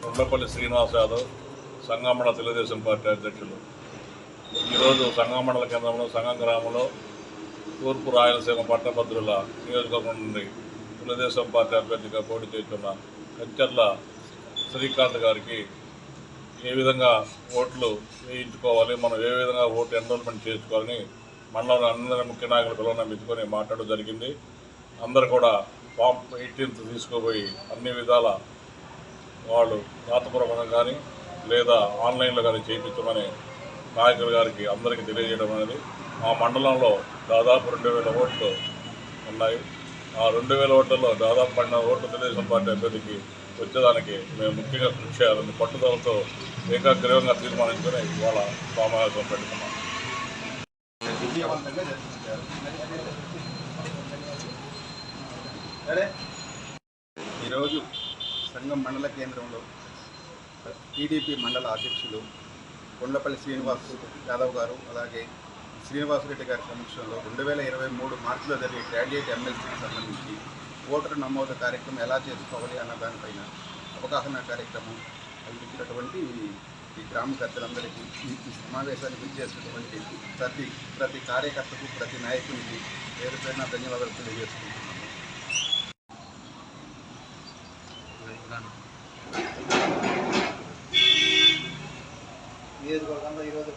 Undapalli Srinivas Yadav సంగమండల Telugu Desam party అధ్యక్షులు. ఈరోజు సంగం మండల కేంద్రంలో సంగం గ్రామంలో తూర్పు రాయలసీమ పట్టభద్రుల నియోజకవర్గం నుండి తెలుగుదేశం పార్టీ అభ్యర్థిగా పోటీ చేస్తున్న కంచర్ల శ్రీకాంత్ గారికి ఏ విధంగా ఓట్లు వేయించుకోవాలి, మనం ఏ విధంగా ఓటు ఎన్రోల్మెంట్ చేసుకోవాలని మండలంలో అందరి ముఖ్య నాయకులు పిల్లలను మెచ్చుకొని మాట్లాడడం జరిగింది. అందరూ కూడా ఫామ్ 18 తీసుకుపోయి అన్ని విధాల వాళ్ళు రాతపూర్వకంగా కానీ లేదా ఆన్లైన్లో కానీ చేయించమని నాయకుల గారికి అందరికీ తెలియజేయడం అనేది. మా మండలంలో దాదాపు 2000 ఓట్లు ఉన్నాయి. ఆ 2000 ఓట్లలో దాదాపు 12 ఓట్లు తెలుగుదేశం పార్టీ అభ్యర్థికి వచ్చేదానికి మేము ముఖ్యంగా కృషి చేయాలని పట్టుదలతో ఏకాగ్రీవంగా తీర్మానించుకొని ఇవాళ సమావేశం పెట్టుకున్నాం. ఈరోజు సంగం మండల కేంద్రంలో టీడీపీ మండల అధ్యక్షులు కొండపల్లి శ్రీనివాస్ యాదవ్ గారు అలాగే శ్రీనివాసరెడ్డి గారి సమక్షంలో 2023 మార్చిలో జరిగే గ్రాడ్యుయేట్ ఎమ్మెల్సీకి సంబంధించి ఓటరు నమోదు కార్యక్రమం ఎలా చేసుకోవాలి అన్న దానిపైన అవగాహన కార్యక్రమం అందించినటువంటి ఈ గ్రామ పెద్దలందరికీ ఈ సమావేశానికి ఇచ్చేసినటువంటి ప్రతి కార్యకర్తకు ప్రతి నాయకునికి పేరు పేరున ధన్యవాదాలు తెలియజేసుకుంటున్నాము. నియోజకవర్గంలో ఈరోజు